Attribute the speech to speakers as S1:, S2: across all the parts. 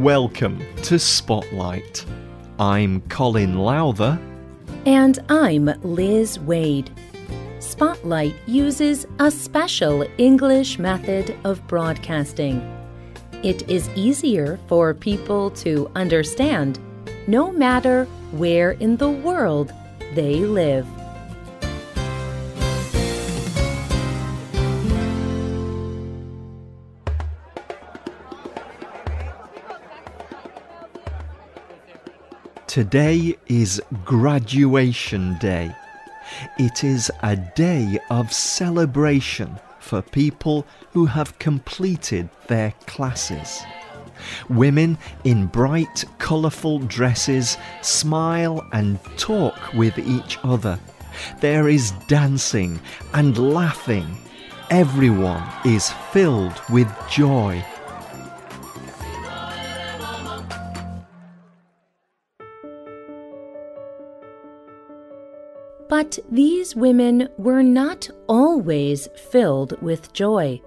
S1: Welcome to Spotlight. I'm Colin Lowther.
S2: And I'm Liz Wade. Spotlight uses a special English method of broadcasting. It is easier for people to understand, no matter where in the world they live.
S1: Today is Graduation Day. It is a day of celebration for people who have completed their classes. Women in bright, colourful dresses smile and talk with each other. There is dancing and laughing. Everyone is filled with joy.
S2: But these women were not always filled with joy.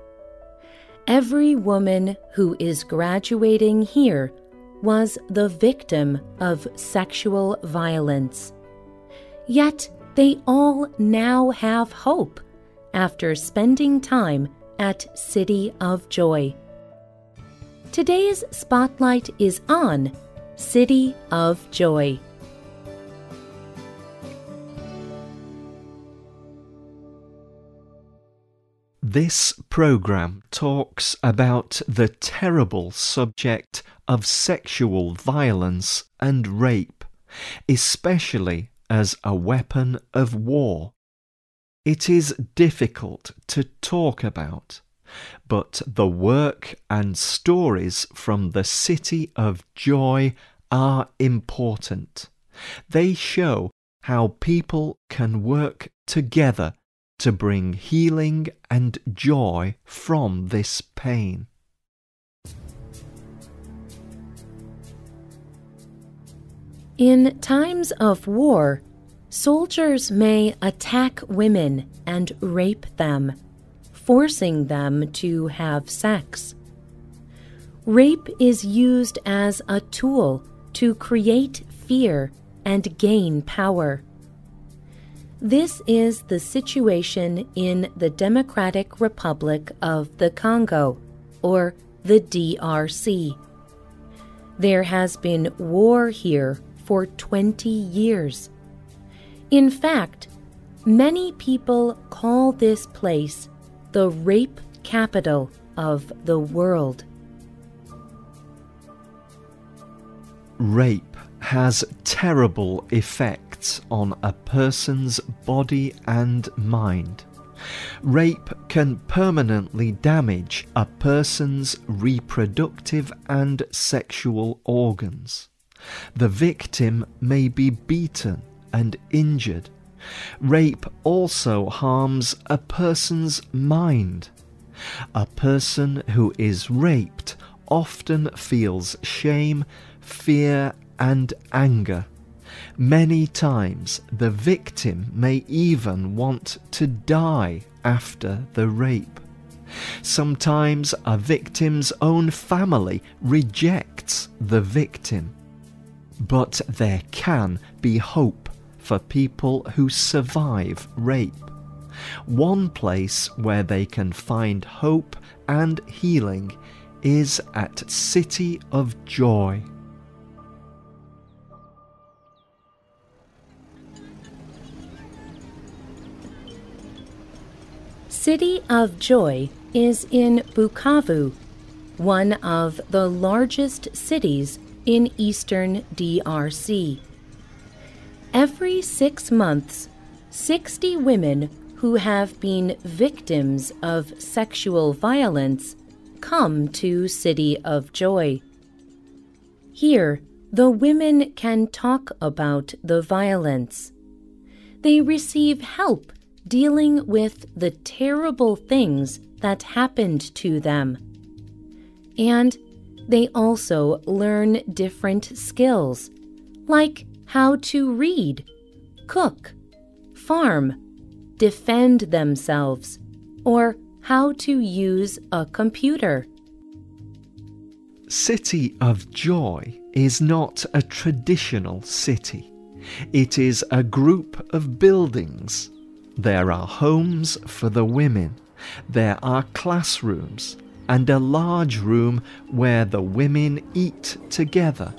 S2: Every woman who is graduating here was the victim of sexual violence. Yet they all now have hope after spending time at City of Joy. Today's spotlight is on City of Joy.
S1: This program talks about the terrible subject of sexual violence and rape, especially as a weapon of war. It is difficult to talk about, but the work and stories from the City of Joy are important. They show how people can work together to bring healing and joy from this pain.
S2: In times of war, soldiers may attack women and rape them, forcing them to have sex. Rape is used as a tool to create fear and gain power. This is the situation in the Democratic Republic of the Congo, or the DRC. There has been war here for 20 years. In fact, many people call this place the rape capital of the world.
S1: Rape has terrible effects on a person's body and mind. Rape can permanently damage a person's reproductive and sexual organs. The victim may be beaten and injured. Rape also harms a person's mind. A person who is raped often feels shame, fear, and anger. Many times the victim may even want to die after the rape. Sometimes a victim's own family rejects the victim. But there can be hope for people who survive rape. One place where they can find hope and healing is at City of Joy.
S2: City of Joy is in Bukavu, one of the largest cities in eastern DRC. Every 6 months, 60 women who have been victims of sexual violence come to City of Joy. Here, the women can talk about the violence. They receive help dealing with the terrible things that happened to them. And they also learn different skills, like how to read, cook, farm, defend themselves, or how to use a computer.
S1: City of Joy is not a traditional city. It is a group of buildings. There are homes for the women. There are classrooms and a large room where the women eat together.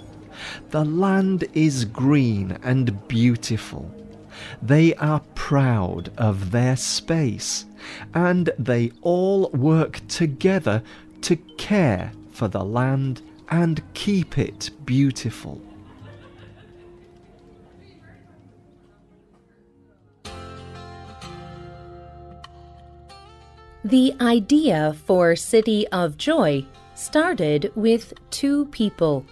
S1: The land is green and beautiful. They are proud of their space, and they all work together to care for the land and keep it beautiful.
S2: The idea for City of Joy started with two people.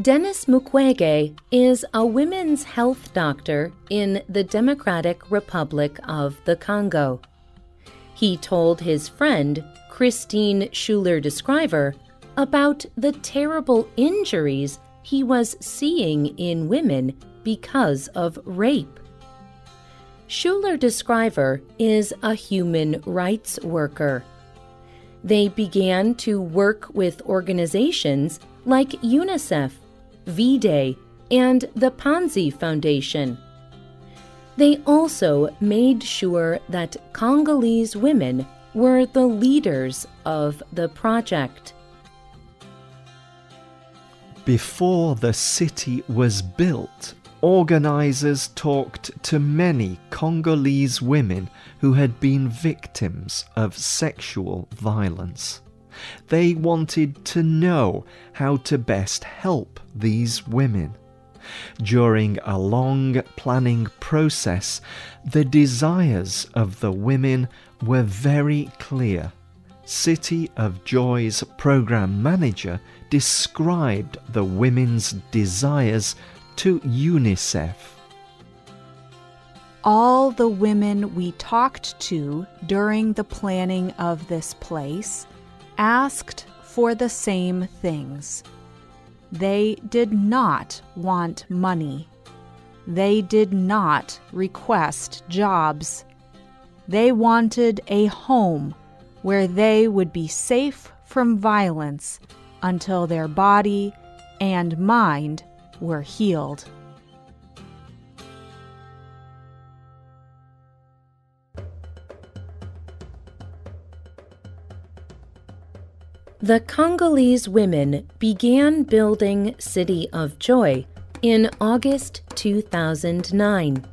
S2: Denis Mukwege is a women's health doctor in the Democratic Republic of the Congo. He told his friend, Christine Schuler-Descriver, about the terrible injuries he was seeing in women because of rape. Schuler-Descriver is a human rights worker. They began to work with organizations like UNICEF, V-Day, and the Panzi Foundation. They also made sure that Congolese women were the leaders of the project.
S1: Before the city was built, organizers talked to many Congolese women who had been victims of sexual violence. They wanted to know how to best help these women. During a long planning process, the desires of the women were very clear. City of Joy's program manager described the women's desires to UNICEF.
S3: All the women we talked to during the planning of this place asked for the same things. They did not want money. They did not request jobs. They wanted a home where they would be safe from violence until their body and mind were healed.
S2: The Congolese women began building City of Joy in August 2009.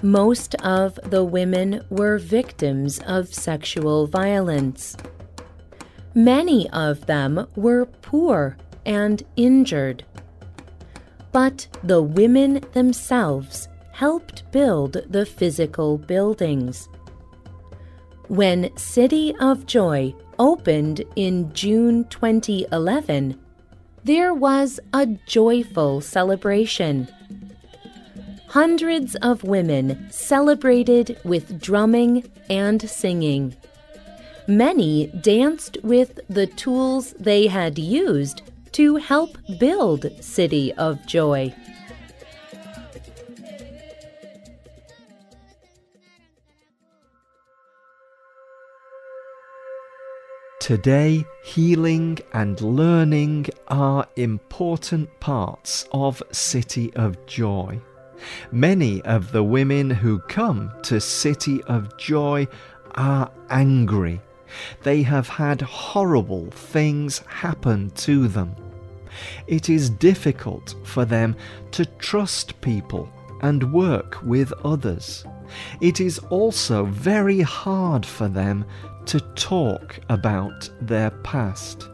S2: Most of the women were victims of sexual violence. Many of them were poor and injured. But the women themselves helped build the physical buildings. When City of Joy opened in June 2011, there was a joyful celebration. Hundreds of women celebrated with drumming and singing. Many danced with the tools they had used to help build City of Joy.
S1: Today, healing and learning are important parts of City of Joy. Many of the women who come to City of Joy are angry. They have had horrible things happen to them. It is difficult for them to trust people and work with others. It is also very hard for them to talk about their past.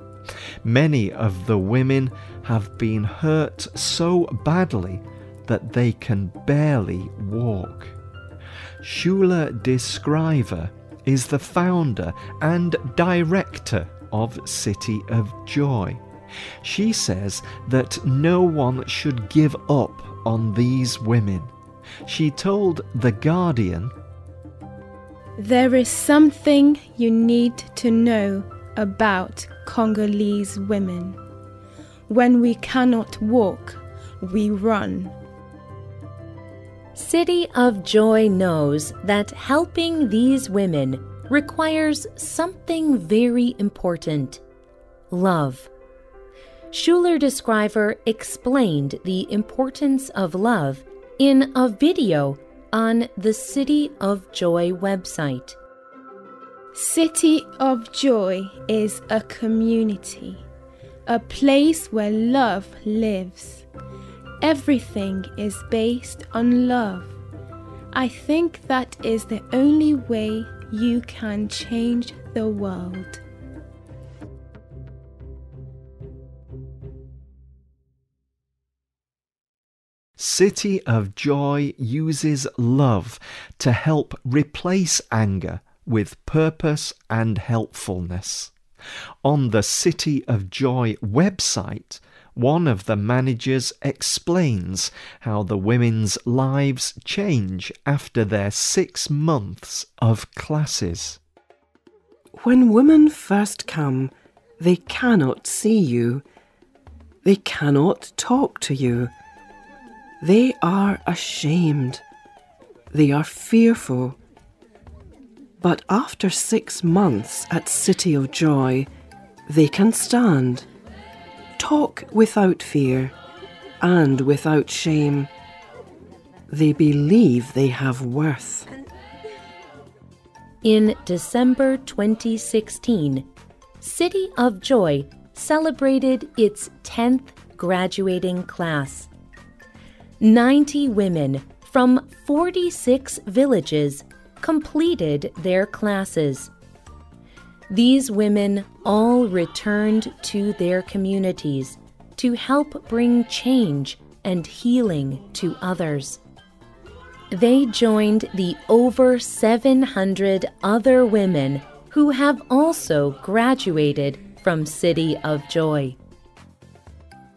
S1: Many of the women have been hurt so badly that they can barely walk. Schuler-Descriver is the founder and director of City of Joy. She says that no one should give up on these women. She told The Guardian,
S4: "There is something you need to know about Congolese women. When we cannot walk, we run."
S2: City of Joy knows that helping these women requires something very important: love. Schuler-Descriver explained the importance of love in a video on the City of Joy website.
S4: City of Joy is a community, a place where love lives. Everything is based on love. I think that is the only way you can change the world.
S1: City of Joy uses love to help replace anger with purpose and helpfulness. On the City of Joy website, one of the managers explains how the women's lives change after their 6 months of classes.
S5: When women first come, they cannot see you. They cannot talk to you. They are ashamed. They are fearful. But after 6 months at City of Joy, they can stand, talk without fear and without shame. They believe they have worth.
S2: In December 2016, City of Joy celebrated its 10th graduating class. 90 women from 46 villages completed their classes. These women all returned to their communities to help bring change and healing to others. They joined the over 700 other women who have also graduated from City of Joy.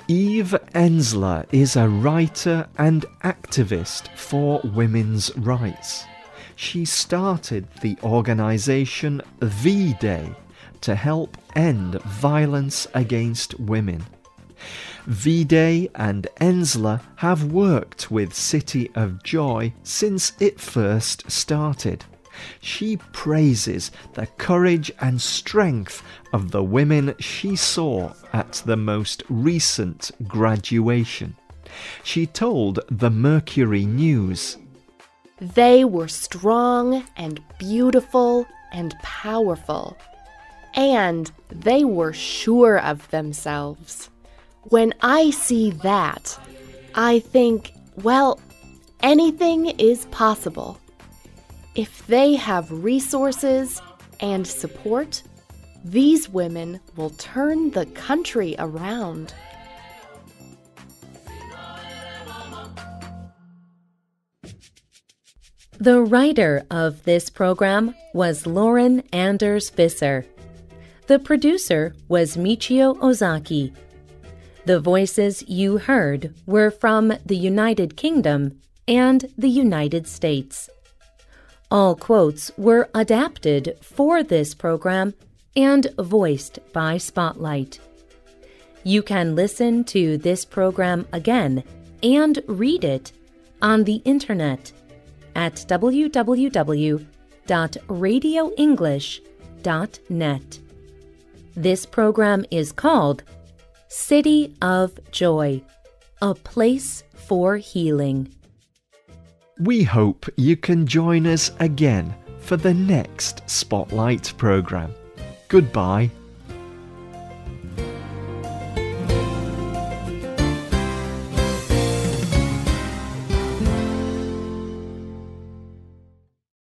S1: Eve Ensler is a writer and activist for women's rights. She started the organisation V-Day to help end violence against women. V-Day and Ensler have worked with City of Joy since it first started. She praises the courage and strength of the women she saw at the most recent graduation. She told the Mercury News,
S6: "They were strong and beautiful and powerful, and they were sure of themselves. When I see that, I think, well, anything is possible. If they have resources and support, these women will turn the country around."
S2: The writer of this program was Lauren Anders Visser. The producer was Michio Ozaki. The voices you heard were from the United Kingdom and the United States. All quotes were adapted for this program and voiced by Spotlight. You can listen to this program again and read it on the internet at www.radioenglish.net. This program is called City of Joy, a place for healing.
S1: We hope you can join us again for the next Spotlight programme. Goodbye.